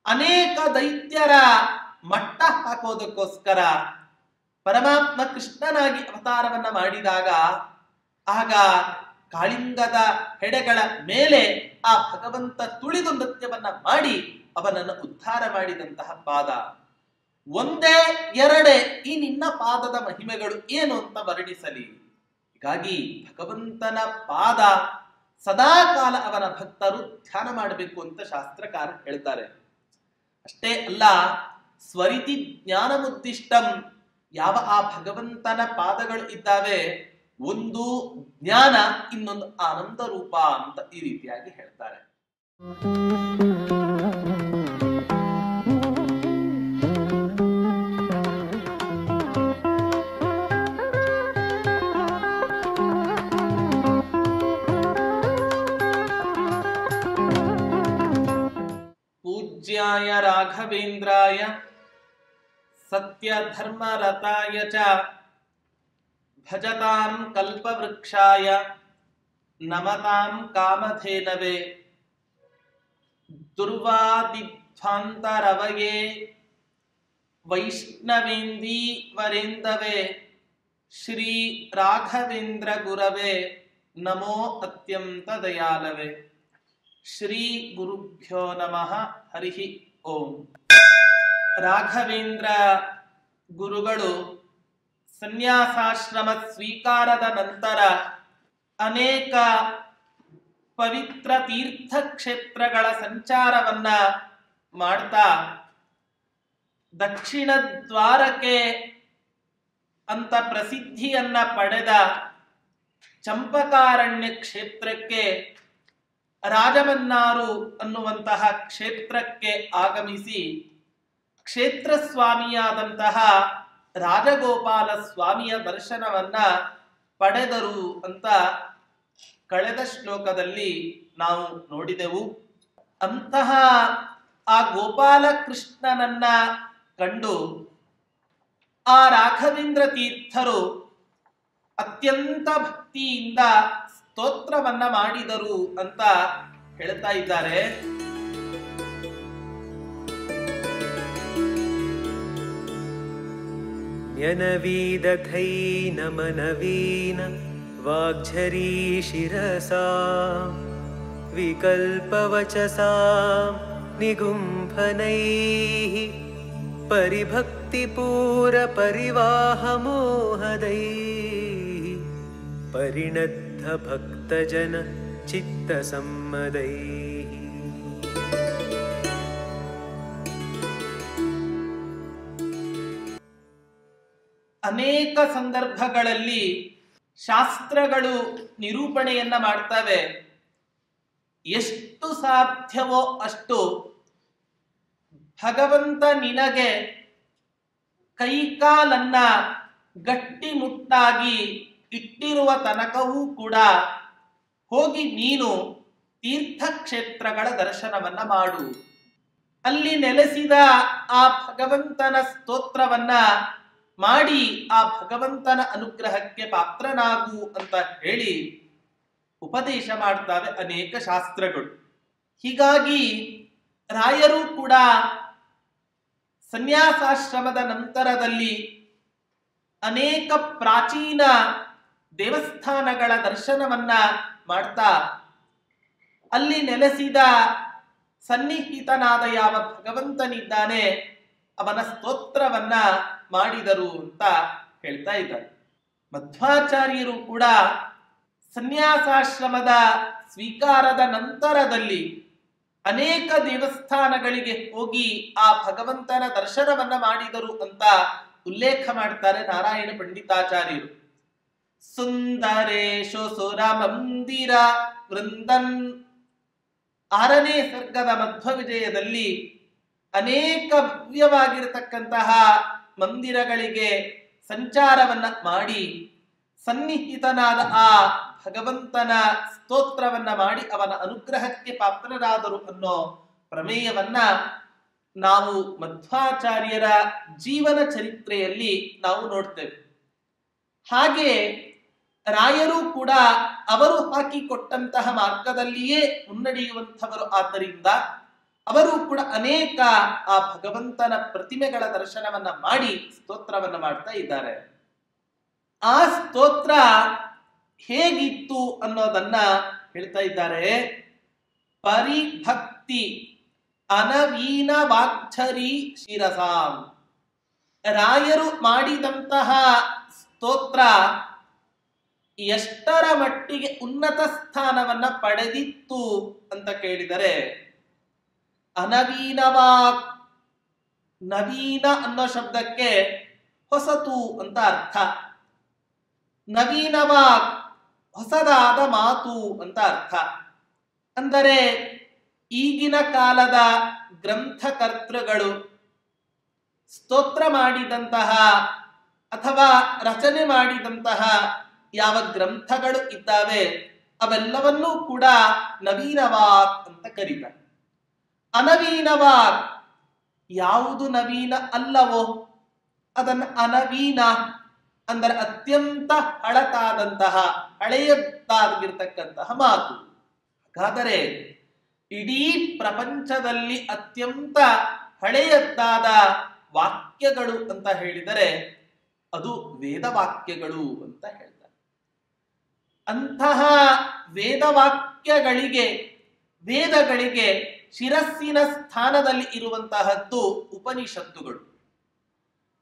ಅನೇಕ ದೈತ್ಯರ ಮಟ್ಟ ಹಾಕೋದಕ್ಕೋಸ್ಕರ ಪರಮಾತ್ಮ ಕೃಷ್ಣನಾಗಿ ಅವತಾರವನ್ನ ಮಾಡಿದಾಗ ಆಗ ಕಾಳಿಂಗದ ಹೆಡೆಗಳ ಮೇಲೆ ಆ ಭಗವಂತ ತುಳಿದು ನೃತ್ಯವನ್ನ ಮಾಡಿ ಅವನನ್ನು ಉದ್ಧಾರ ಮಾಡಿದಂತಹ ಪಾದ. ಒಂದೇ ಎರಡೇ ಈ ನಿನ್ನ ಪಾದದ ಮಹಿಮೆಗಳು ಏನು ಅಂತ ವರ್ಣಿಸಲಿ. ಹೀಗಾಗಿ ಭಗವಂತನ ಪಾದ ಸದಾ ಕಾಲ ಅವನ ಭಕ್ತರು ಧ್ಯಾನ ಮಾಡಬೇಕು ಅಂತ ಶಾಸ್ತ್ರಕಾರ ಹೇಳ್ತಾರೆ. ಅಷ್ಟೇ ಅಲ್ಲ, ಸ್ವರಿತಿ ಜ್ಞಾನಮುದ್ದಿಷ್ಟಂ, ಯಾವ ಆ ಭಗವಂತನ ಪಾದಗಳು ಇದ್ದಾವೆ, ಒಂದು ಜ್ಞಾನ, ಇನ್ನೊಂದು ಆನಂದ ರೂಪ ಅಂತ ಈ ರೀತಿಯಾಗಿ ಹೇಳ್ತಾರೆ. ಪೂಜ್ಯಾಯ ರಾಘವೇಂದ್ರಾಯ ಸತ್ಯ ಧರ್ಮರತಾಯ ಚ ಭಜತಾಂ ಕಲ್ಪವೃಕ್ಷಾಯ ನಮತಾಂ ಕಾಮಧೇನವೇ ದುರ್ವಾದಿಧ್ವಾಂತರವಯೇ ವೈಷ್ಣವೇಂದೀ ವರೇಂದವೇ ಶ್ರೀ ರಾಘವೇಂದ್ರ ಗುರವೇ ನಮೋ ಅತ್ಯಂತ ದಯಾಲವೇ. ಶ್ರೀ ಗುರುಭ್ಯೋ ನಮಃ. ಹರಿ ಓಂ. ರಾಘವೇಂದ್ರ ಗುರುಗಳು ಸನ್ಯಾಸಾಶ್ರಮ ಸ್ವೀಕಾರದ ನಂತರ ಅನೇಕ ಪವಿತ್ರ ತೀರ್ಥಕ್ಷೇತ್ರಗಳ ಸಂಚಾರವನ್ನ ಮಾಡ್ತಾ ದಕ್ಷಿಣ ದ್ವಾರಕೆ ಅಂತ ಪ್ರಸಿದ್ಧಿಯನ್ನ ಪಡೆದ ಚಂಪಕಾರಣ್ಯ ಕ್ಷೇತ್ರಕ್ಕೆ, ರಾಜಮನ್ನಾರು ಅನ್ನುವಂತಹ ಕ್ಷೇತ್ರಕ್ಕೆ ಆಗಮಿಸಿ ಕ್ಷೇತ್ರ ಸ್ವಾಮಿಯಾದಂತಹ ರಾಜಗೋಪಾಲ ಸ್ವಾಮಿಯ ದರ್ಶನವನ್ನ ಪಡೆದರು ಅಂತ ಕಳೆದ ಶ್ಲೋಕದಲ್ಲಿ ನಾವು ನೋಡಿದೆವು. ಅಂತಹ ಆ ಗೋಪಾಲ ಕೃಷ್ಣನನ್ನ ಕಂಡು ಆ ರಾಘವೇಂದ್ರ ತೀರ್ಥರು ಅತ್ಯಂತ ಭಕ್ತಿಯಿಂದ ಸ್ತೋತ್ರವನ್ನ ಮಾಡಿದರು ಅಂತ ಹೇಳ್ತಾ ಇದ್ದಾರೆ. ಜ್ಞನವೀದಥೈ ನಮನವೀನ ವಾಗ್ಝರೀ ಶಿರಸಾ ವಿಕಲ್ಪವಚಸಾ ನಿಗುಂಫನೈಃ ಪರಿಭಕ್ತಿಪೂರ ಪರಿವಾಹ ಮೋಹದೈಃ ಪರಿಣದ್ಧ ಭಕ್ತಜನ ಚಿತ್ತಸಮ್ಮದೈಃ. ಅನೇಕ ಸಂದರ್ಭಗಳಲ್ಲಿ ಶಾಸ್ತ್ರಗಳು ನಿರೂಪಣೆಯನ್ನ ಮಾಡ್ತವೆ. ಎಷ್ಟು ಸಾಧ್ಯವೋ ಅಷ್ಟು ಭಗವಂತ ನಿನಗೆ ಕೈಕಾಲನ್ನ ಗಟ್ಟಿಮುಟ್ಟಾಗಿ ಇಟ್ಟಿರುವ ತನಕವೂ ಕೂಡ ಹೋಗಿ ನೀನು ತೀರ್ಥಕ್ಷೇತ್ರಗಳ ದರ್ಶನವನ್ನ ಮಾಡು, ಅಲ್ಲಿ ನೆಲೆಸಿದ ಆ ಭಗವಂತನ ಸ್ತೋತ್ರವನ್ನ ಮಾಡಿ ಆ ಭಗವಂತನ ಅನುಗ್ರಹಕ್ಕೆ ಪಾತ್ರನಾಗು ಅಂತ ಹೇಳಿ ಉಪದೇಶ ಮಾಡ್ತಾವೆ ಅನೇಕ ಶಾಸ್ತ್ರಗಳು. ಹೀಗಾಗಿ ರಾಯರು ಕೂಡ ಸನ್ಯಾಸಾಶ್ರಮದ ನಂತರದಲ್ಲಿ ಅನೇಕ ಪ್ರಾಚೀನ ದೇವಸ್ಥಾನಗಳ ದರ್ಶನವನ್ನ ಮಾಡ್ತಾ ಅಲ್ಲಿ ನೆಲೆಸಿದ ಸನ್ನಿಹಿತನಾದ ಯಾವ ಭಗವಂತನಿದ್ದಾನೆ ಅವನ ಸ್ತೋತ್ರವನ್ನ ಮಾಡಿದರು ಅಂತ ಹೇಳ್ತಾ ಇದ್ದಾರೆ. ಮಧ್ವಾಚಾರ್ಯರು ಕೂಡ ಸನ್ಯಾಸಾಶ್ರಮದ ಸ್ವೀಕಾರದ ನಂತರದಲ್ಲಿ ಅನೇಕ ದೇವಸ್ಥಾನಗಳಿಗೆ ಹೋಗಿ ಆ ಭಗವಂತನ ದರ್ಶನವನ್ನ ಮಾಡಿದರು ಅಂತ ಉಲ್ಲೇಖ ಮಾಡ್ತಾರೆ ನಾರಾಯಣ ಪಂಡಿತಾಚಾರ್ಯರು. ಸುಂದರೇಶು ಸುರ ಮಂದಿರ ವೃಂದನ್ 6ನೇ ಸರ್ಗದ ಮಧ್ವ ವಿಜಯದಲ್ಲಿ ಅನೇಕ ಭವ್ಯವಾಗಿರತಕ್ಕಂತಹ ಮಂದಿರಗಳಿಗೆ ಸಂಚಾರವನ್ನ ಮಾಡಿ ಸನ್ನಿಹಿತನಾದ ಆ ಭಗವಂತನ ಸ್ತೋತ್ರವನ್ನ ಮಾಡಿ ಅವನ ಅನುಗ್ರಹಕ್ಕೆ ಪಾತ್ರರಾದರು ಅನ್ನೋ ಪ್ರಮೇಯವನ್ನ ನಾವು ಮಧ್ವಾಚಾರ್ಯರ ಜೀವನ ಚರಿತ್ರೆಯಲ್ಲಿ ನಾವು ನೋಡ್ತೇವೆ. ಹಾಗೆ ರಾಯರು ಕೂಡ ಅವರು ಹಾಕಿಕೊಟ್ಟಂತಹ ಮಾರ್ಗದಲ್ಲಿಯೇ ಮುನ್ನಡೆಯುವಂಥವರು. ಆದ್ದರಿಂದ ಅವರು ಕೂಡ ಅನೇಕ ಆ ಭಗವಂತನ ಪ್ರತಿಮೆಗಳ ದರ್ಶನವನ್ನ ಮಾಡಿ ಸ್ತೋತ್ರವನ್ನ ಮಾಡ್ತಾ ಇದ್ದಾರೆ. ಆ ಸ್ತೋತ್ರ ಹೇಗಿತ್ತು ಅನ್ನೋದನ್ನ ಹೇಳ್ತಾ ಇದ್ದಾರೆ. ಪರಿಭಕ್ತಿ ಅನವೀನ ವಾಗ್ಝರಿ ಶಿರಸಾಂ. ರಾಯರು ಮಾಡಿದಂತಹ ಸ್ತೋತ್ರ ಎಷ್ಟರ ಮಟ್ಟಿಗೆ ಉನ್ನತ ಸ್ಥಾನವನ್ನ ಪಡೆದಿತ್ತು ಅಂತ ಕೇಳಿದರೆ, ಅನವೀನವಾಗ್, ನವೀನ ಅನ್ನೋ ಶಬ್ದಕ್ಕೆ ಹೊಸತು ಅಂತ ಅರ್ಥ. ನವೀನವಾಗ್, ಹೊಸದಾದ ಮಾತು ಅಂತ ಅರ್ಥ. ಅಂದರೆ ಈಗಿನ ಕಾಲದ ಗ್ರಂಥಕರ್ತೃಗಳು ಸ್ತೋತ್ರ ಮಾಡಿದಂತಹ ಅಥವಾ ರಚನೆ ಮಾಡಿದಂತಹ ಯಾವ ಗ್ರಂಥಗಳು ಇದ್ದಾವೆ ಅವೆಲ್ಲವನ್ನೂ ಕೂಡ ನವೀನವಾಗ್ ಅಂತ ಕರೀತಾರೆ. ಅನವೀನವಾಗ್, ಯಾವುದು ನವೀನ ಅಲ್ಲವೋ ಅದನ್ನು ಅನವೀನ ಅಂದರೆ ಅತ್ಯಂತ ಹಳತಾದಂತಹ, ಹಳೆಯದ್ದಾಗಿರ್ತಕ್ಕಂತಹ ಮಾತು. ಹಾಗಾದರೆ ಇಡೀ ಪ್ರಪಂಚದಲ್ಲಿ ಅತ್ಯಂತ ಹಳೆಯದ್ದಾದ ವಾಕ್ಯಗಳು ಅಂತ ಹೇಳಿದರೆ ಅದು ವೇದವಾಕ್ಯಗಳು ಅಂತ ಹೇಳ್ತಾರೆ. ಅಂತಹ ವೇದಗಳಿಗೆ ಶಿರಸ್ಸಿನ ಸ್ಥಾನದಲ್ಲಿ ಇರುವಂತಹದ್ದು ಉಪನಿಷತ್ತುಗಳು.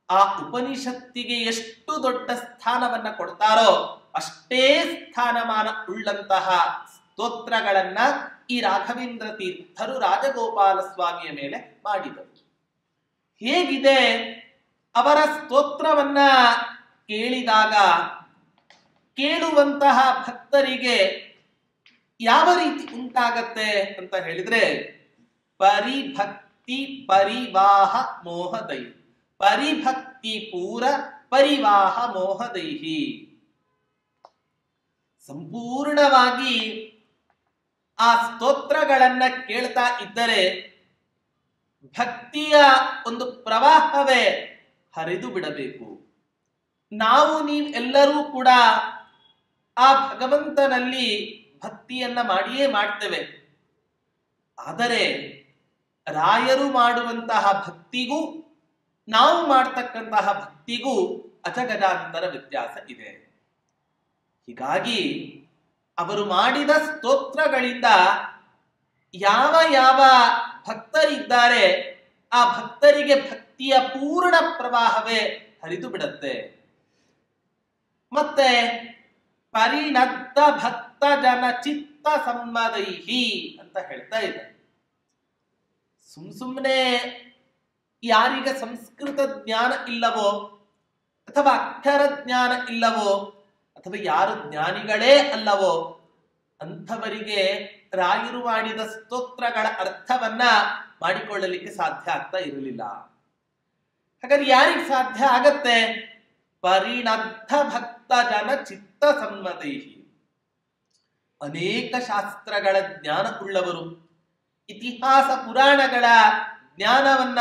ಆ ಉಪನಿಷತ್ತಿಗೆ ಎಷ್ಟು ದೊಡ್ಡ ಸ್ಥಾನವನ್ನ ಕೊಡ್ತಾರೋ ಅಷ್ಟೇ ಸ್ಥಾನಮಾನ ಉಳ್ಳಂತಹ ಸ್ತೋತ್ರಗಳನ್ನ ಈ ರಾಘವೇಂದ್ರ ತೀರ್ಥರು ರಾಜಗೋಪಾಲ ಸ್ವಾಮಿಯ ಮೇಲೆ ಮಾಡಿದರು. ಹೇಗಿದೆ ಅವರ ಸ್ತೋತ್ರವನ್ನ ಕೇಳಿದಾಗ ಕೇಳುವಂತಹ ಭಕ್ತರಿಗೆ ಯಾವ ರೀತಿ ಉಂಟಾಗತ್ತೆ ಅಂತ ಹೇಳಿದ್ರೆ, ಪರಿಭಕ್ತಿ ಪರಿವಾಹ ಮೋಹದೈ, ಪರಿಭಕ್ತಿ ಪೂರ ಪರಿವಾಹ ಮೋಹದೈಹಿ. ಸಂಪೂರ್ಣವಾಗಿ ಆ ಸ್ತೋತ್ರಗಳನ್ನ ಕೇಳ್ತಾ ಇದ್ದರೆ ಭಕ್ತಿಯ ಒಂದು ಪ್ರವಾಹವೇ ಹರಿದು ಬಿಡಬೇಕು. ನೀವೆಲ್ಲರೂ ಕೂಡ ಆ ಭಗವಂತನಲ್ಲಿ ಭಕ್ತಿಯನ್ನ ಮಾಡಿಯೇ ಮಾಡ್ತೇವೆ. ಆದರೆ ರಾಯರು ಮಾಡುವಂತಹ ಭಕ್ತಿಗೂ ನಾವು ಮಾಡ್ತಕ್ಕಂತಹ ಭಕ್ತಿಗೂ ಅಜಗಜಾಂತರ ವ್ಯತ್ಯಾಸ ಇದೆ. ಹೀಗಾಗಿ ಅವರು ಮಾಡಿದ ಸ್ತೋತ್ರಗಳಿಂದ ಯಾವ ಯಾವ ಭಕ್ತರಿದ್ದಾರೆ ಆ ಭಕ್ತರಿಗೆ ಭಕ್ತಿಯ ಪೂರ್ಣ ಪ್ರವಾಹವೇ ಹರಿದು ಬಿಡುತ್ತೆ. ಮತ್ತೆ ಪರಿಣದ್ದ ಭಕ್ತ ಜನ ಚಿತ್ತ ಸಮ್ಮದೈಹಿ ಅಂತ ಹೇಳ್ತಾ ಇದ್ದಾರೆ. ಸುಮ್ಮನೆ ಯಾರಿಗೆ ಸಂಸ್ಕೃತ ಜ್ಞಾನ ಇಲ್ಲವೋ ಅಥವಾ ಅಕ್ಷರ ಜ್ಞಾನ ಇಲ್ಲವೋ ಅಥವಾ ಯಾರು ಜ್ಞಾನಿಗಳೇ ಅಲ್ಲವೋ ಅಂಥವರಿಗೆ ರಾಯರು ಮಾಡಿದ ಸ್ತೋತ್ರಗಳ ಅರ್ಥವನ್ನ ಮಾಡಿಕೊಳ್ಳಲಿಕ್ಕೆ ಸಾಧ್ಯ ಆಗ್ತಾ ಇರಲಿಲ್ಲ. ಹಾಗಾದ್ರೆ ಯಾರಿಗೆ ಸಾಧ್ಯ ಆಗತ್ತೆ? ಪರಿಣದ್ದ ಭಕ್ತ ಜನ ಚಿತ್ತ ಸಮ್ಮತೈಹಿ. ಅನೇಕ ಶಾಸ್ತ್ರಗಳ ಜ್ಞಾನ ಉಳ್ಳವರು, ಇತಿಹಾಸ ಪುರಾಣಗಳ ಜ್ಞಾನವನ್ನ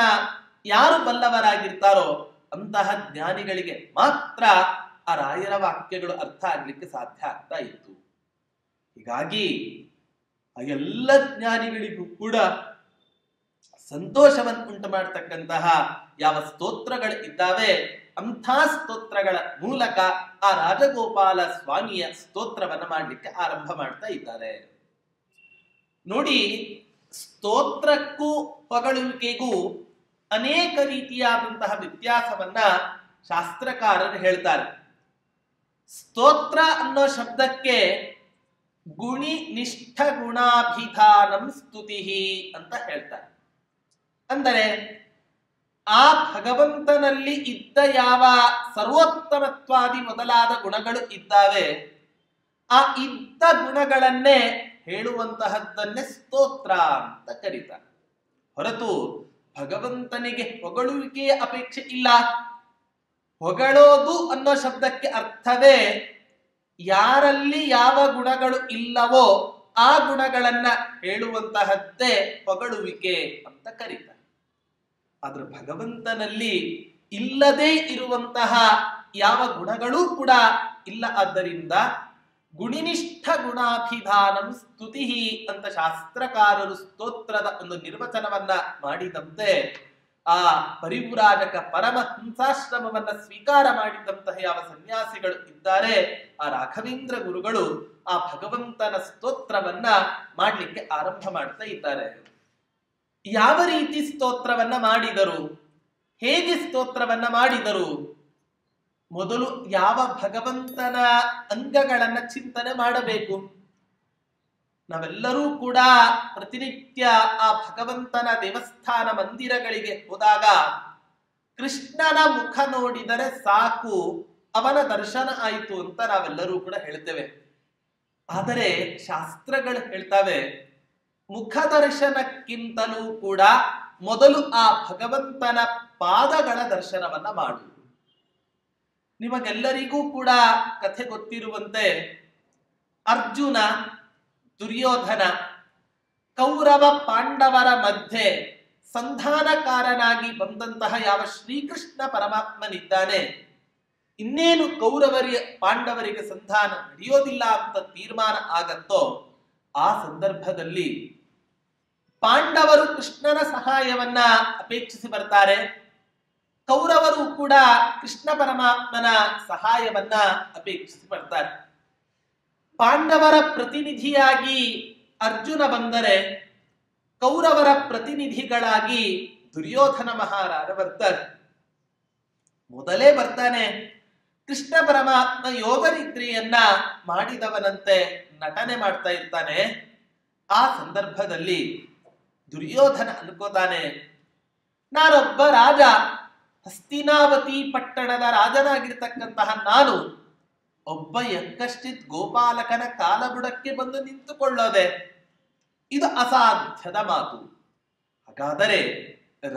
ಯಾರು ಬಲ್ಲವರಾಗಿರ್ತಾರೋ ಅಂತಹ ಜ್ಞಾನಿಗಳಿಗೆ ಮಾತ್ರ ಆ ರಾಯರ ವಾಕ್ಯಗಳು ಅರ್ಥ ಆಗ್ಲಿಕ್ಕೆ ಸಾಧ್ಯ ಆಗ್ತಾ ಇತ್ತು. ಹೀಗಾಗಿ ಆ ಎಲ್ಲ ಜ್ಞಾನಿಗಳಿಗೂ ಕೂಡ ಸಂತೋಷವನ್ನು ಉಂಟು ಮಾಡತಕ್ಕಂತಹ ಯಾವ ಸ್ತೋತ್ರಗಳು ಇದ್ದಾವೆ ಅಂಥ ಸ್ತೋತ್ರಗಳ ಮೂಲಕ ಆ ರಾಜಗೋಪಾಲ ಸ್ವಾಮಿಯ ಸ್ತೋತ್ರವನ್ನು ಮಾಡಲಿಕ್ಕೆ ಆರಂಭ ಮಾಡ್ತಾ ಇದ್ದಾರೆ. ನೋಡಿ, ಸ್ತೋತ್ರಕ್ಕೂ ಹೊಗಳುವಿಕೆಗೂ ಅನೇಕ ರೀತಿಯಾದಂತಹ ವ್ಯತ್ಯಾಸವನ್ನ ಶಾಸ್ತ್ರಕಾರರು ಹೇಳ್ತಾರೆ. ಸ್ತೋತ್ರ ಅನ್ನೋ ಶಬ್ದಕ್ಕೆ ಗುಣಿ ನಿಷ್ಠ ಗುಣಾಭಿಧಾನಂ ಸ್ತುತಿ ಅಂತ ಹೇಳ್ತಾರೆ. ಅಂದರೆ ಆ ಭಗವಂತನಲ್ಲಿ ಇದ್ದ ಯಾವ ಸರ್ವೋತ್ತಮತ್ವಾದಿ ಮೊದಲಾದ ಗುಣಗಳು ಇದ್ದಾವೆ ಆ ಇದ್ದ ಗುಣಗಳನ್ನೇ ಹೇಳುವಂತಹದ್ದನ್ನೇ ಸ್ತೋತ್ರ ಅಂತ ಕರೀತಾರೆ. ಹೊರತು ಭಗವಂತನಿಗೆ ಹೊಗಳುವಿಕೆಯ ಅಪೇಕ್ಷೆ ಇಲ್ಲ. ಹೊಗಳೋದು ಅನ್ನೋ ಶಬ್ದಕ್ಕೆ ಅರ್ಥವೇ ಯಾರಲ್ಲಿ ಯಾವ ಗುಣಗಳು ಇಲ್ಲವೋ ಆ ಗುಣಗಳನ್ನ ಹೇಳುವಂತಹದ್ದೇ ಹೊಗಳುವಿಕೆ ಅಂತ ಕರೀತಾರೆ. ಆದ್ರೆ ಭಗವಂತನಲ್ಲಿ ಇಲ್ಲದೇ ಇರುವಂತಹ ಯಾವ ಗುಣಗಳೂ ಕೂಡ ಇಲ್ಲ. ಆದ್ದರಿಂದ ಗುಣಿನಿಷ್ಠ ಗುಣಾಭಿಧಾನಂ ಸ್ತುತಿ ಅಂತ ಶಾಸ್ತ್ರಕಾರರು ಸ್ತೋತ್ರದ ಒಂದು ನಿರ್ವಚನವನ್ನ ಮಾಡಿದಂತೆ ಆ ಪರಿವ್ರಾಜಕ ಪರಮಹಂಸಾಶ್ರಮವನ್ನ ಸ್ವೀಕಾರ ಮಾಡಿದಂತಹ ಯಾವ ಸನ್ಯಾಸಿಗಳು ಇದ್ದಾರೆ, ಆ ರಾಘವೇಂದ್ರ ಗುರುಗಳು ಆ ಭಗವಂತನ ಸ್ತೋತ್ರವನ್ನ ಮಾಡ್ಲಿಕ್ಕೆ ಆರಂಭ ಮಾಡ್ತಾ ಇದ್ದಾರೆ. ಯಾವ ರೀತಿ ಸ್ತೋತ್ರವನ್ನ ಮಾಡಿದರು, ಹೇಗೆ ಸ್ತೋತ್ರವನ್ನ ಮಾಡಿದರು? ಮೊದಲು ಯಾವ ಭಗವಂತನ ಅಂಗಗಳನ್ನ ಚಿಂತನೆ ಮಾಡಬೇಕು. ನಾವೆಲ್ಲರೂ ಕೂಡ ಪ್ರತಿನಿತ್ಯ ಆ ಭಗವಂತನ ದೇವಸ್ಥಾನ ಮಂದಿರಗಳಿಗೆ ಹೋದಾಗ ಕೃಷ್ಣನ ಮುಖ ನೋಡಿದರೆ ಸಾಕು, ಅವನ ದರ್ಶನ ಆಯಿತು ಅಂತ ನಾವೆಲ್ಲರೂ ಕೂಡ ಹೇಳ್ತೇವೆ. ಆದರೆ ಶಾಸ್ತ್ರಗಳು ಹೇಳ್ತವೆ, ಮುಖ ದರ್ಶನಕ್ಕಿಂತಲೂ ಕೂಡ ಮೊದಲು ಆ ಭಗವಂತನ ಪಾದಗಳ ದರ್ಶನವನ್ನ ಮಾಡು. ನಿಮಗೆಲ್ಲರಿಗೂ ಕೂಡ ಕಥೆ ಗೊತ್ತಿರುವಂತೆ ಅರ್ಜುನ, ದುರ್ಯೋಧನ, ಕೌರವ ಪಾಂಡವರ ಮಧ್ಯೆ ಸಂಧಾನಕಾರನಾಗಿ ಬಂದಂತಹ ಯಾವ ಶ್ರೀಕೃಷ್ಣ ಪರಮಾತ್ಮನಿದ್ದಾನೆ, ಇನ್ನೇನು ಪಾಂಡವರಿಗೆ ಸಂಧಾನ ನಡೆಯೋದಿಲ್ಲ ಅಂತ ತೀರ್ಮಾನ ಆಗತ್ತೋ ಆ ಸಂದರ್ಭದಲ್ಲಿ ಪಾಂಡವರು ಕೃಷ್ಣನ ಸಹಾಯವನ್ನ ಅಪೇಕ್ಷಿಸಿ ಬರ್ತಾರೆ, ಕೌರವರು ಕೂಡ ಕೃಷ್ಣ ಪರಮಾತ್ಮನ ಸಹಾಯವನ್ನ ಅಪೇಕ್ಷಿಸಿ ಬರ್ತಾರೆ. ಪಾಂಡವರ ಪ್ರತಿನಿಧಿಯಾಗಿ ಅರ್ಜುನ ಬಂದರೆ ಕೌರವರ ಪ್ರತಿನಿಧಿಗಳಾಗಿ ದುರ್ಯೋಧನ ಮಹಾರಾಜ ಬರ್ತಾರೆ. ಮೊದಲೇ ಬರ್ತಾನೆ, ಕೃಷ್ಣ ಪರಮಾತ್ಮ ಯೋಗನಿದ್ರೆಯನ್ನ ಮಾಡಿದವನಂತೆ ನಟನೆ ಮಾಡ್ತಾ ಇರ್ತಾನೆ. ಆ ಸಂದರ್ಭದಲ್ಲಿ ದುರ್ಯೋಧನ ಅನ್ಕೋತಾನೆ, ನಾನೊಬ್ಬ ರಾಜ, ಹಸ್ತಿನಾವತಿ ಪಟ್ಟಣದ ರಾಜನಾಗಿರ್ತಕ್ಕಂತಹ ನಾನು ಒಬ್ಬ ಯಕ್ಕಶ್ಚಿತ್ ಗೋಪಾಲಕನ ಕಾಲಬುಡಕ್ಕೆ ಬಂದು ನಿಂತುಕೊಳ್ಳೋದೆ, ಇದು ಅಸಾಧ್ಯದ ಮಾತು. ಹಾಗಾದರೆ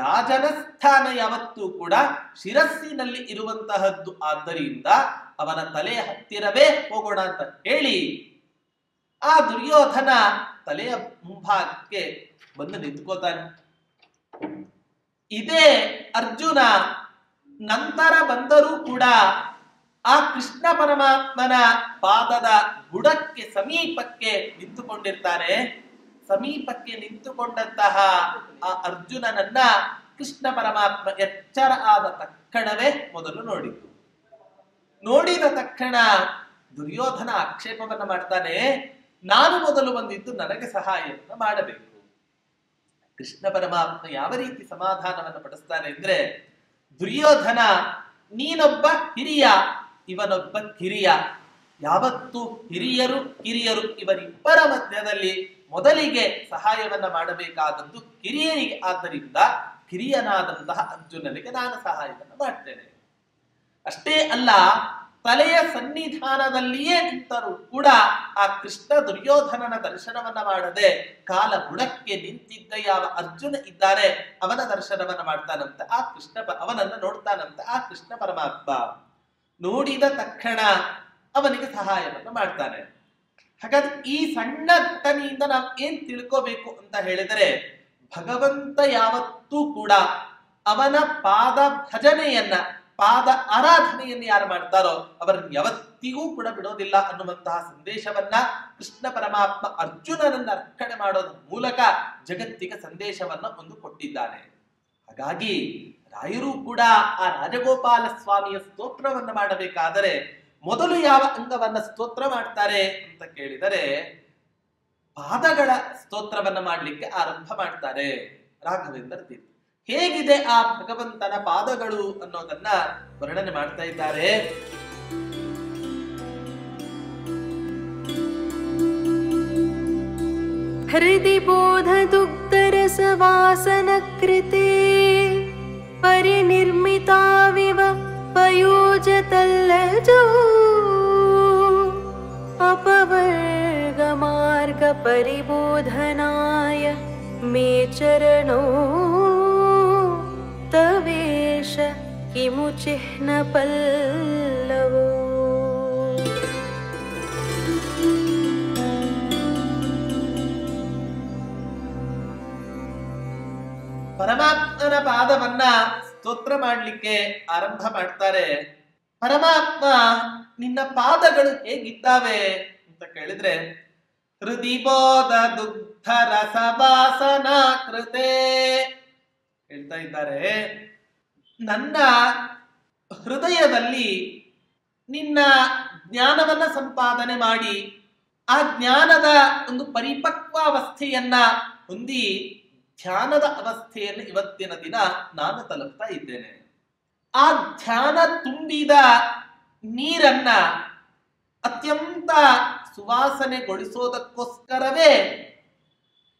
ರಾಜನ ಸ್ಥಾನ ಯಾವತ್ತೂ ಕೂಡ ಶಿರಸ್ಸಿನಲ್ಲಿ ಇರುವಂತಹದ್ದು, ಆದ್ದರಿಂದ ಅವನ ತಲೆ ಹತ್ತಿರವೇ ಹೋಗೋಣ ಅಂತ ಹೇಳಿ ಆ ದುರ್ಯೋಧನ ತಲೆಯ ಮುಂಭಾಗಕ್ಕೆ ಬಂದು ನಿಂತ್ಕೋತಾನೆ. ಇದೇ ಅರ್ಜುನ ನಂತರ ಬಂದರೂ ಕೂಡ ಆ ಕೃಷ್ಣ ಪರಮಾತ್ಮನ ಪಾದದ ಬುಡಕ್ಕೆ ಸಮೀಪಕ್ಕೆ ನಿಂತುಕೊಂಡಿರ್ತಾನೆ. ಸಮೀಪಕ್ಕೆ ನಿಂತುಕೊಂಡಂತಹ ಆ ಅರ್ಜುನನನ್ನ ಕೃಷ್ಣ ಪರಮಾತ್ಮ ಎಚ್ಚರ ಆದ ತಕ್ಷಣವೇ ಮೊದಲು ನೋಡಿತು. ನೋಡಿದ ತಕ್ಷಣ ದುರ್ಯೋಧನ ಆಕ್ಷೇಪವನ್ನ ಮಾಡ್ತಾನೆ, ನಾನು ಮೊದಲು ಬಂದಿದ್ದು ನನಗೆ ಸಹಾಯವನ್ನು ಮಾಡಬೇಕು. ಕೃಷ್ಣ ಪರಮಾತ್ಮ ಯಾವ ರೀತಿ ಸಮಾಧಾನವನ್ನು ಪಡಿಸ್ತಾನೆ ಅಂದ್ರೆ, ದುರ್ಯೋಧನ ನೀನೊಬ್ಬ ಹಿರಿಯ, ಇವನೊಬ್ಬ ಕಿರಿಯ. ಯಾವತ್ತು ಹಿರಿಯರು ಕಿರಿಯರು ಇವರಿಬ್ಬರ ಮಧ್ಯದಲ್ಲಿ ಮೊದಲಿಗೆ ಸಹಾಯವನ್ನ ಮಾಡಬೇಕಾದದ್ದು ಕಿರಿಯರಿಗೆ. ಆದ್ದರಿಂದ ಕಿರಿಯನಾದಂತಹ ಅರ್ಜುನನಿಗೆ ನಾನು ಸಹಾಯವನ್ನು ಮಾಡ್ತೇನೆ. ಅಷ್ಟೇ ಅಲ್ಲ, ತಲೆಯ ಸನ್ನಿಧಾನದಲ್ಲಿಯೇ ನಿಂತರೂ ಕೂಡ ಆ ಕೃಷ್ಣ ದುರ್ಯೋಧನನ ದರ್ಶನವನ್ನ ಮಾಡದೆ ಕಾಲ ಬುಡಕ್ಕೆ ನಿಂತಿದ್ದ ಯಾವ ಅರ್ಜುನ ಇದ್ದಾನೆ ಅವನ ದರ್ಶನವನ್ನ ಮಾಡ್ತಾನಂತೆ ಆ ಕೃಷ್ಣ. ಅವನನ್ನ ನೋಡ್ತಾನಂತೆ ಆ ಕೃಷ್ಣ ಪರಮಾತ್ಮ. ನೋಡಿದ ತಕ್ಷಣ ಅವನಿಗೆ ಸಹಾಯವನ್ನು ಮಾಡ್ತಾನೆ. ಹಾಗಾದ್ರೆ ಈ ಸಣ್ಣ ಘಟನೆಯಿಂದ ನಾವು ಏನ್ ತಿಳ್ಕೋಬೇಕು ಅಂತ ಹೇಳಿದರೆ, ಭಗವಂತ ಯಾವತ್ತೂ ಕೂಡ ಅವನ ಪಾದ ಭಜನೆಯನ್ನ, ಪಾದ ಆರಾಧನೆಯನ್ನು ಯಾರು ಮಾಡ್ತಾರೋ ಅವರನ್ನು ಯಾವತ್ತಿಗೂ ಕೂಡ ಬಿಡೋದಿಲ್ಲ ಅನ್ನುವಂತಹ ಸಂದೇಶವನ್ನ ಕೃಷ್ಣ ಪರಮಾತ್ಮ ಅರ್ಜುನನನ್ನ ರಕ್ಷಣೆ ಮಾಡೋದ್ರ ಮೂಲಕ ಜಗತ್ತಿಗೆ ಸಂದೇಶವನ್ನ ಒಂದು ಕೊಟ್ಟಿದ್ದಾನೆ. ಹಾಗಾಗಿ ರಾಯರು ಕೂಡ ಆ ರಾಜಗೋಪಾಲ ಸ್ವಾಮಿಯ ಸ್ತೋತ್ರವನ್ನ ಮಾಡಬೇಕಾದರೆ ಮೊದಲು ಯಾವ ಅಂಗವನ್ನ ಸ್ತೋತ್ರ ಮಾಡ್ತಾರೆ ಅಂತ ಕೇಳಿದರೆ, ಪಾದಗಳ ಸ್ತೋತ್ರವನ್ನ ಮಾಡ್ಲಿಕ್ಕೆ ಆರಂಭ ಮಾಡ್ತಾರೆ ರಾಘವೇಂದ್ರ ತೀರ್ಥ. ಹೇಗಿದೆ ಆ ಭಗವಂತನ ಪಾದಗಳು ಅನ್ನೋದನ್ನ ವರ್ಣನೆ ಮಾಡ್ತಾ ಇದ್ದಾರೆ. ಹೃದಿ ಬೋಧ ದುಗ್ಧರಸ ವಾಸನ ಕೃತೆ ಪರಿನಿರ್ಮಿತಾವಿವ ಪಯೋಜತಲ್ಲಜೋ ಅಪವರ್ಗ ಮಾರ್ಗ ಪರಿಬೋಧನಾಯ ಮೇ ಚರಣೋ ತವೇಶ ಕಿಮು ಚಿಹ್ನ ಪಲ್ಲವೋ. ಪರಮಾತ್ಮನ ಪಾದವನ್ನ ಸ್ತೋತ್ರ ಮಾಡ್ಲಿಕ್ಕೆ ಆರಂಭ ಮಾಡ್ತಾರೆ. ಪರಮಾತ್ಮ ನಿನ್ನ ಪಾದಗಳು ಹೇಗಿದ್ದಾವೆ ಅಂತ ಕೇಳಿದ್ರೆ, ಹೃದಿ ಬೋಧ ದುಗ್ಧ ರಸವಾಸನ ಕೃತೆ ಹೇಳ್ತಾ ಇದ್ದಾರೆ, ನನ್ನ ಹೃದಯದಲ್ಲಿ ನಿನ್ನ ಜ್ಞಾನವನ್ನ ಸಂಪಾದನೆ ಮಾಡಿ ಆ ಜ್ಞಾನದ ಒಂದು ಪರಿಪಕ್ವಾವಸ್ಥೆಯನ್ನ ಹೊಂದಿ ಧ್ಯಾನದ ಅವಸ್ಥೆಯನ್ನು ಇವತ್ತಿನ ದಿನ ನಾನು ತಲುಪ್ತಾ ಇದ್ದೇನೆ. ಆ ಧ್ಯಾನ ತುಂಬಿದ ನೀರನ್ನ ಅತ್ಯಂತ ಸುವಾಸನೆಗೊಳಿಸೋದಕ್ಕೋಸ್ಕರವೇ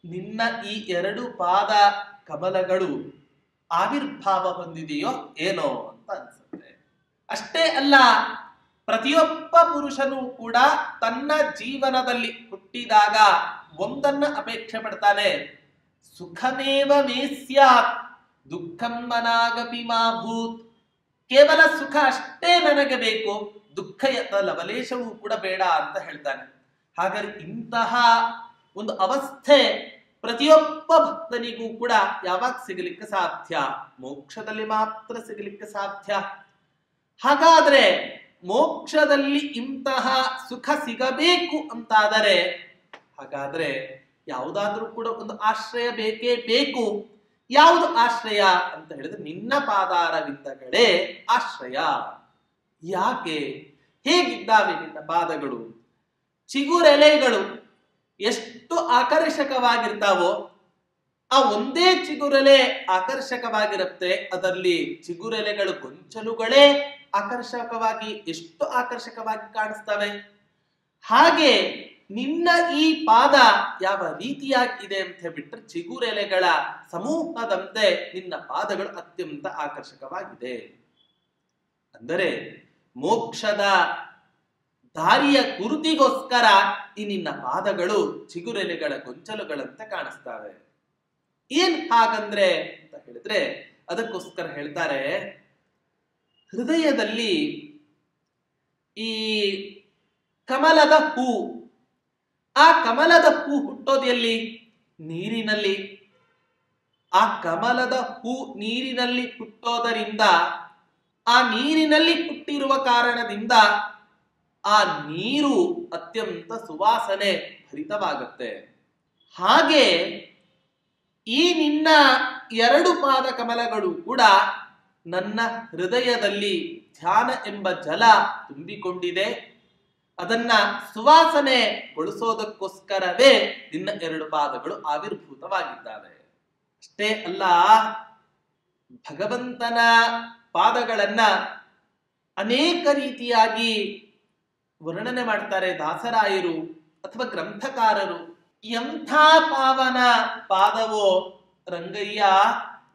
ನಿನ್ನ ಈ 2 ಪಾದ ಕಮಲಗಳು ಆವಿರ್ಭಾವ ಹೊಂದಿದೆಯೋ ಏನೋ ಅಂತ ಅನ್ಸುತ್ತೆ. ಅಷ್ಟೇ ಅಲ್ಲ, ಪ್ರತಿಯೊಬ್ಬ ಪುರುಷನೂ ಕೂಡ ತನ್ನ ಜೀವನದಲ್ಲಿ ಹುಟ್ಟಿದಾಗ ಒಂದನ್ನ ಅಪೇಕ್ಷೆ ಪಡ್ತಾನೆ, ಸುಖಮೇವ ಮೇ ಸ್ಯಾತ್ ದುಃಖಂ ಮನಾಗಪಿ ಮಾ ಭೂತ್. ಕೇವಲ ಸುಖ ಅಷ್ಟೇ ನನಗೆ ಬೇಕು, ದುಃಖದ ಲವಲೇಶವೂ ಕೂಡ ಬೇಡ ಅಂತ ಹೇಳ್ತಾನೆ. ಹಾಗಾದ್ರೆ ಇಂತಹ ಒಂದು ಅವಸ್ಥೆ ಪ್ರತಿಯೊಬ್ಬ ಭಕ್ತನಿಗೂ ಕೂಡ ಯಾವಾಗ ಸಿಗಲಿಕ್ಕೆ ಸಾಧ್ಯ? ಮೋಕ್ಷದಲ್ಲಿ ಮಾತ್ರ ಸಿಗಲಿಕ್ಕೆ ಸಾಧ್ಯ. ಹಾಗಾದ್ರೆ ಮೋಕ್ಷದಲ್ಲಿ ಇಂತಹ ಸುಖ ಸಿಗಬೇಕು ಅಂತಾದರೆ ಹಾಗಾದ್ರೆ ಯಾವುದಾದ್ರೂ ಕೂಡ ಒಂದು ಆಶ್ರಯ ಬೇಕೇ ಬೇಕು. ಯಾವುದು ಆಶ್ರಯ ಅಂತ ಹೇಳಿದ್ರೆ ನಿನ್ನ ಪಾದಾರವಿಂದಗಳೇ ಆಶ್ರಯ. ಯಾಕೆ? ಹೇಗಿದ್ದಾವೆ ನಿನ್ನ ಪಾದಗಳು? ಚಿಗುರೆಲೆಗಳು ಎಷ್ಟು ಆಕರ್ಷಕವಾಗಿರ್ತಾವೋ ಆ ಒಂದೇ ಚಿಗುರೆಲೆ ಆಕರ್ಷಕವಾಗಿರುತ್ತೆ. ಅದರಲ್ಲಿ ಚಿಗುರೆಲೆಗಳು ಗೊಂಚಲುಗಳೇ ಎಷ್ಟು ಆಕರ್ಷಕವಾಗಿ ಕಾಣಿಸ್ತವೆ. ಹಾಗೆ ನಿನ್ನ ಈ ಪಾದ ಯಾವ ರೀತಿಯಾಗಿದೆ ಅಂತ ಹೇಳ್ಬಿಟ್ರೆ ಚಿಗುರೆಲೆಗಳ ಸಮೂಹದಂತೆ ನಿನ್ನ ಪಾದಗಳು ಅತ್ಯಂತ ಆಕರ್ಷಕವಾಗಿದೆ. ಅಂದರೆ ಮೋಕ್ಷದ ದಾರಿಯ ಗುರುತಿಗೋಸ್ಕರ ಈ ನಿನ್ನ ಪಾದಗಳು ಚಿಗುರೆಲೆಗಳ ಗೊಂಚಲುಗಳಂತೆ ಕಾಣಿಸ್ತವೆ. ಏನ್ ಹಾಗಂದ್ರೆ ಅಂತ ಹೇಳಿದ್ರೆ ಅದಕ್ಕೋಸ್ಕರ ಹೇಳ್ತಾರೆ, ಹೃದಯದಲ್ಲಿ ಈ ಕಮಲದ ಹೂ, ಆ ಕಮಲದ ಹೂ ಹುಟ್ಟೋದು ಎಲ್ಲಿ? ನೀರಿನಲ್ಲಿ. ಆ ಕಮಲದ ಹೂ ನೀರಿನಲ್ಲಿ ಹುಟ್ಟೋದರಿಂದ, ಆ ನೀರಿನಲ್ಲಿ ಹುಟ್ಟಿರುವ ಕಾರಣದಿಂದ ಆ ನೀರು ಅತ್ಯಂತ ಸುವಾಸನೆ ಭರಿತವಾಗುತ್ತೆ. ಹಾಗೆ ಈ ನಿನ್ನ 2 ಪಾದ ಕಮಲಗಳು ಕೂಡ ನನ್ನ ಹೃದಯದಲ್ಲಿ ಧ್ಯಾನ ಎಂಬ ಜಲ ತುಂಬಿಕೊಂಡಿದೆ. ಅದನ್ನ ಸುವಾಸನೆಗೊಳಿಸೋದಕ್ಕೋಸ್ಕರವೇ ನಿನ್ನ 2 ಪಾದಗಳು ಆವಿರ್ಭೂತವಾಗಿದ್ದಾವೆ. ಅಷ್ಟೇ ಅಲ್ಲ, ಭಗವಂತನ ಪಾದಗಳನ್ನ ಅನೇಕ ರೀತಿಯಾಗಿ ವರ್ಣನೆ ಮಾಡ್ತಾರೆ ದಾಸರಾಯರು ಅಥವಾ ಗ್ರಂಥಕಾರರು. ಎಂಥ ಪಾವನ ಪಾದವೋ ರಂಗಯ್ಯ,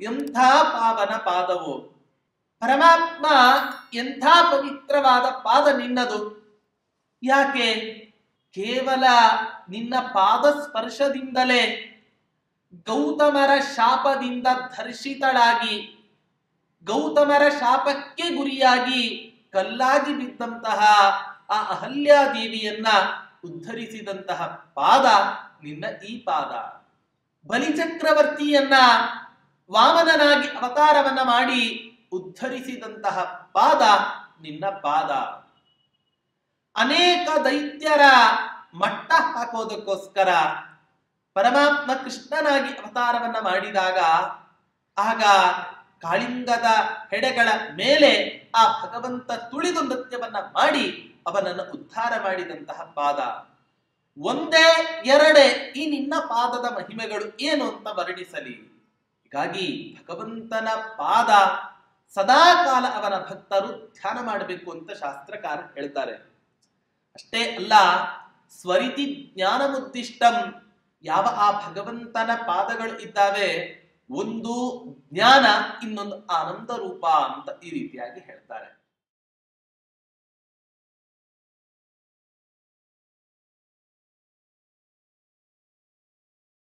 ಎಂಥ ಪಾವನ ಪಾದವೋ ಪರಮಾತ್ಮ, ಎಂಥ ಪವಿತ್ರವಾದ ಪಾದ ನಿನ್ನದು. ಯಾಕೆ? ಕೇವಲ ನಿನ್ನ ಪಾದ ಸ್ಪರ್ಶದಿಂದಲೇ ಗೌತಮರ ಶಾಪದಿಂದ ಧರ್ಷಿತಳಾಗಿ, ಗೌತಮರ ಶಾಪಕ್ಕೆ ಗುರಿಯಾಗಿ ಕಲ್ಲಾಗಿ ಬಿದ್ದಂತಹ ಆ ಅಹಲ್ಯಾದೇವಿಯನ್ನ ಉದ್ಧರಿಸಿದಂತಹ ಪಾದ ನಿನ್ನ ಈ ಪಾದ. ಬಲಿಚಕ್ರವರ್ತಿಯನ್ನ ವಾಮನನಾಗಿ ಅವತಾರವನ್ನ ಮಾಡಿ ಉದ್ಧರಿಸಿದಂತಹ ಪಾದ ನಿನ್ನ ಪಾದ. ಅನೇಕ ದೈತ್ಯರ ಮಟ್ಟ ಹಾಕೋದಕ್ಕೋಸ್ಕರ ಪರಮಾತ್ಮ ಕೃಷ್ಣನಾಗಿ ಅವತಾರವನ್ನ ಮಾಡಿದಾಗ, ಆಗ ಕಾಳಿಂಗದ ಹೆಡೆಗಳ ಮೇಲೆ ಆ ಭಗವಂತ ತುಳಿದು ನೃತ್ಯವನ್ನ ಮಾಡಿ ಅವನನ್ನು ಉದ್ಧಾರ ಮಾಡಿದಂತಹ ಪಾದ. ಒಂದೇ ಎರಡೇ ಈ ನಿನ್ನ ಪಾದದ ಮಹಿಮೆಗಳು ಏನು ಅಂತ ವರ್ಣಿಸಲಿ. ಹೀಗಾಗಿ ಭಗವಂತನ ಪಾದ ಸದಾಕಾಲ ಅವನ ಭಕ್ತರು ಧ್ಯಾನ ಮಾಡಬೇಕು ಅಂತ ಶಾಸ್ತ್ರಕಾರ ಹೇಳ್ತಾರೆ. ಅಷ್ಟೇ ಅಲ್ಲ, ಸ್ವರಿತಿ ಜ್ಞಾನಮುದ್ದಿಷ್ಟಂ, ಯಾವ ಆ ಭಗವಂತನ ಪಾದಗಳು ಇದ್ದಾವೆ, ಒಂದು ಜ್ಞಾನ, ಇನ್ನೊಂದು ಆನಂದ ರೂಪ ಅಂತ ಈ ರೀತಿಯಾಗಿ ಹೇಳ್ತಾರೆ.